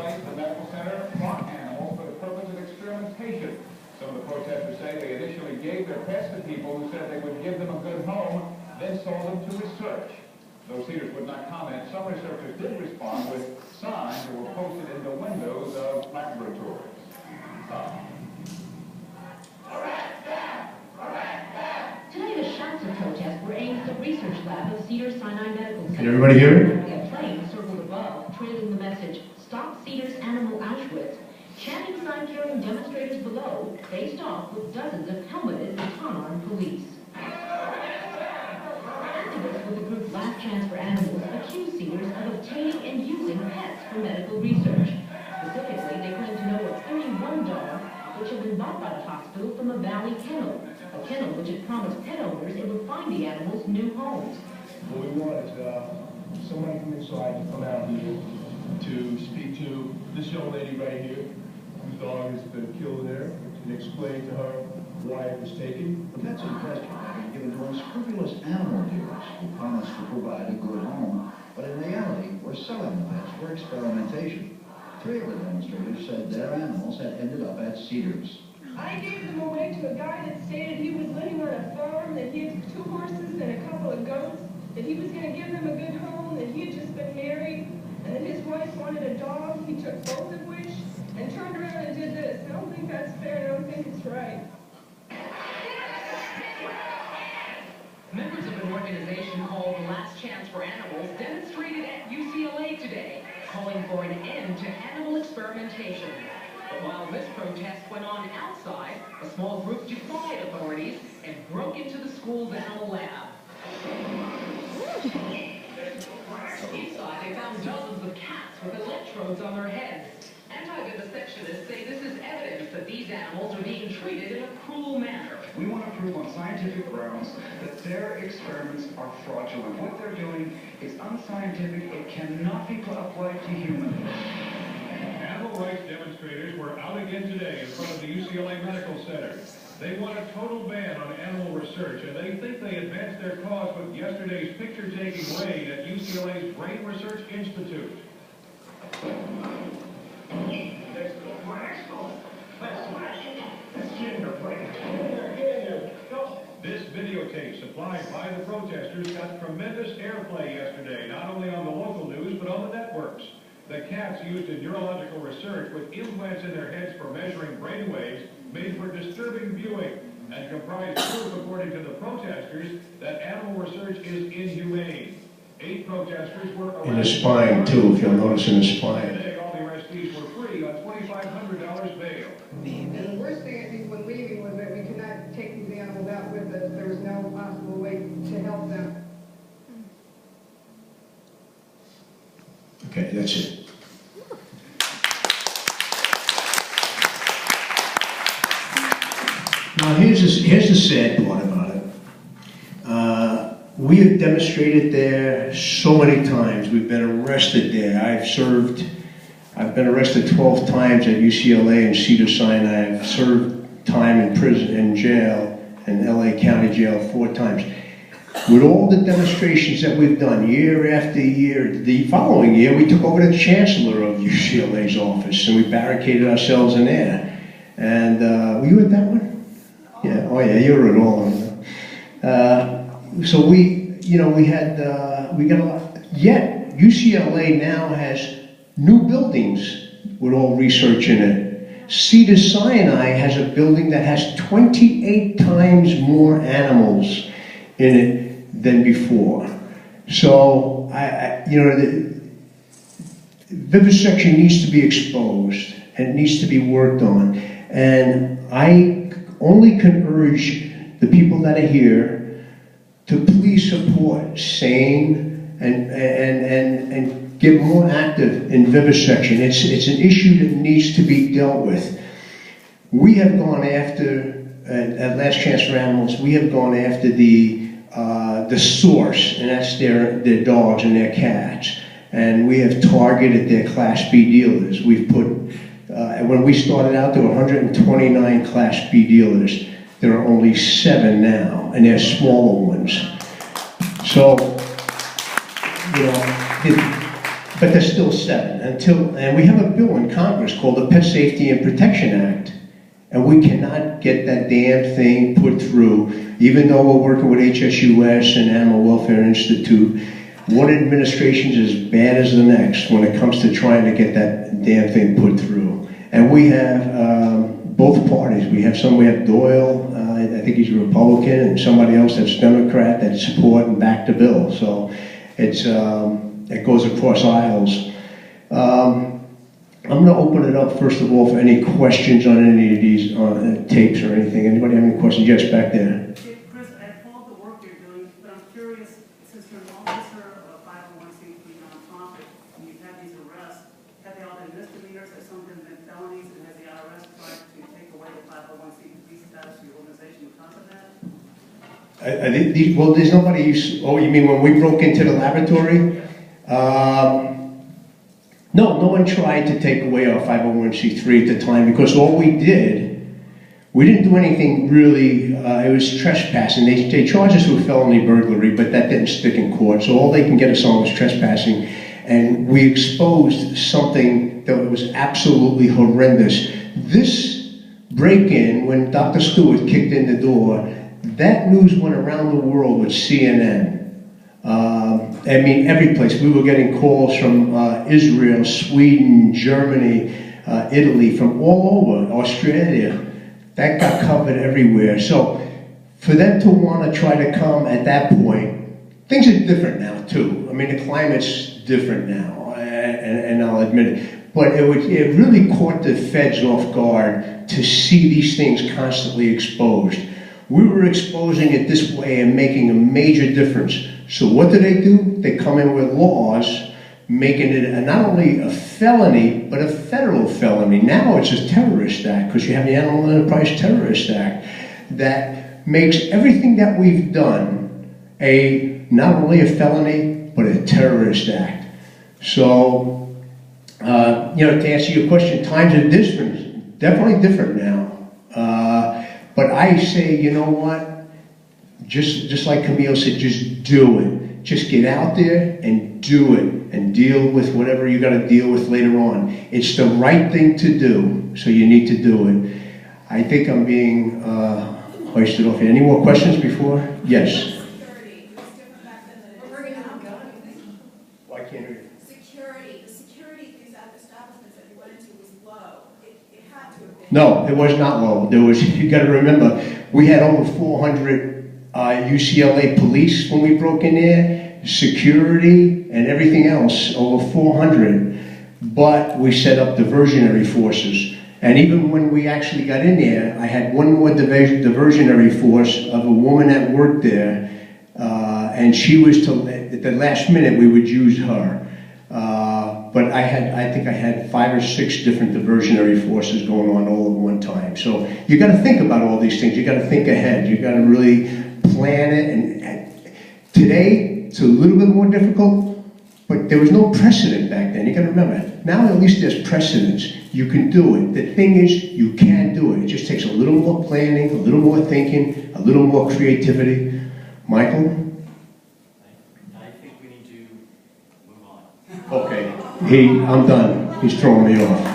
place the medical center bought animals for the purpose of experimentation. Some of the protesters say they initially gave their pets to people who said they would give them a good home, then sold them to research. Though Cedars would not comment, some researchers did respond with signs that were posted in the windows of laboratories. Today, the shouts of protest were aimed at the research lab of Cedars-Sinai Medical Center. Can everybody hear it? A plane circled above, trailing the message, "Stop Cedars Animal Auschwitz." Chanting sign-carrying demonstrators below faced off with dozens of helmeted baton-armed police. Activists with the group Last Chance for Animals accused Cedars of obtaining and using pets for medical research. Specifically, they claim to know of 31 dogs which had been bought by the hospital from a Valley kennel, a kennel which had promised pet owners it would find the animals new homes. What we want is somebody from inside to come out here to speak to this young lady right here, whose dog has been killed there, and explain to her why it was taken. The pets in question have been given to unscrupulous animal dealers who promise to provide a good home, but in reality were selling the pets for experimentation. 3 of the demonstrators said their animals had ended up at Cedars. I gave them away to a guy that stated he was living on a farm, that he had 2 horses and a couple of goats, that he was going to give them a good home, that he had just been married, and that his wife wanted a dog. He took both of which and turned around and did this. I don't think that's fair. I don't think it's right. Members of an organization called Last Chance for Animals demonstrated at UCLA today, calling for an end to animal experimentation. But while this protest went on outside, a small group defied authorities and broke into the school's animal lab. Inside, they found dozens of cats with electrodes on their heads. Anti-vivisectionists say this is evidence that these animals are being treated in a cruel manner. We want to prove on scientific grounds that their experiments are fraudulent. What they're doing is unscientific. It cannot be applied to humans. Animal rights demonstrators were out again today in front of the UCLA Medical Center. They want a total ban on animal research, and they think they advanced their cause with yesterday's picture-taking raid at UCLA's Brain Research Institute. This videotape supplied by the protesters got tremendous airplay yesterday, not only on the local news, but on the networks. The cats used in neurological research with implants in their heads for measuring brainwaves made for disturbing viewing and comprised proof, according to the protesters, that animal research is inhumane. 8 protesters were arrested. In the spine, too, if you'll notice in the spine. Today, all the arrestees were free on $2,500 bail. And the worst thing, I think, when leaving was that we could not take these animals out with us. There was no possible way to help them. Okay, that's it. Now, here's the sad part about it. We have demonstrated there so many times. We've been arrested there. I've been arrested 12 times at UCLA and Cedars-Sinai. I've served time in prison, in jail, in LA County Jail 4 times. With all the demonstrations that we've done year after year, the following year we took over the chancellor of UCLA's office and we barricaded ourselves in there. And were you at that one? Yeah. Oh yeah, you were at all of them. So we got a lot. Yet UCLA now has new buildings with all research in it. Cedars-Sinai has a building that has 28 times more animals in it than before. So, vivisection needs to be exposed and it needs to be worked on. And I only can urge the people that are here to please support sane and get more active in vivisection. It's an issue that needs to be dealt with. We have gone after, at Last Chance for Animals, we have gone after the source, and that's their dogs and their cats. And we have targeted their Class B dealers. We've put, when we started out, there were 129 Class B dealers. There are only 7 now, and they're smaller ones. So, but there's still 7 and we have a bill in Congress called the Pet Safety and Protection Act, and we cannot get that damn thing put through, even though we're working with HSUS and Animal Welfare Institute. One administration is as bad as the next when it comes to trying to get that damn thing put through. And we have both parties. We have Doyle, I think he's a Republican, and somebody else that's Democrat that support and back the bill. So it goes across aisles. I'm going to open it up, first of all, for any questions on any of these tapes or anything. Anybody have any questions? Yes, back there. Chris, I applaud the work you're doing, but I'm curious, since you're an officer of a 501c3 nonprofit, and you've had these arrests, have they all been misdemeanors, have some of them been felonies, and has the IRS tried to take away the 501c3 status of your organization because of that? Well, there's nobody, oh, you mean when we broke into the laboratory? No, no one tried to take away our 501c3 at the time, because all we didn't do anything really, it was trespassing. They charged us with felony burglary, but that didn't stick in court, so all they can get us on was trespassing. And we exposed something that was absolutely horrendous. This break-in, when Dr. Stewart kicked in the door, that news went around the world with CNN. I mean, every place. We were getting calls from Israel, Sweden, Germany, Italy, from all over, Australia. That got covered everywhere. So for them to want to try to come at that point, things are different now too. I mean, the climate's different now, and I'll admit it. But it really caught the feds off guard to see these things constantly exposed. We were exposing it this way and making a major difference. So what do? They come in with laws making it not only a felony, but a federal felony. Now it's a terrorist act, because you have the Animal Enterprise Terrorist Act that makes everything that we've done not only a felony, but a terrorist act. So, to answer your question, times are different, definitely different now. But I say, you know what? Just like Camille said, just do it. Just get out there and do it, and deal with whatever you got to deal with later on. It's the right thing to do, so you need to do it. I think I'm being hoisted off here. Any more questions before? Yes. Security. It was different back then than it is now. Why can't you? Security. The security things at the establishments that you went into was low. It had to have been. No, it was not low. You got to remember, we had over 400 UCLA police when we broke in there, security and everything else, over 400. But we set up diversionary forces. And even when we actually got in there, I had one more diversionary force of a woman that worked there, and she was at the last minute we would use her. But I think I had 5 or 6 different diversionary forces going on all at one time. So you got to think about all these things. You got to think ahead. You got to really plan it. And today it's a little bit more difficult, but there was no precedent back then. You got to remember. Now at least there's precedence. You can do it. The thing is, you can do it. It just takes a little more planning, a little more thinking, a little more creativity. Michael? I think we need to move on. Okay. I'm done. He's throwing me off.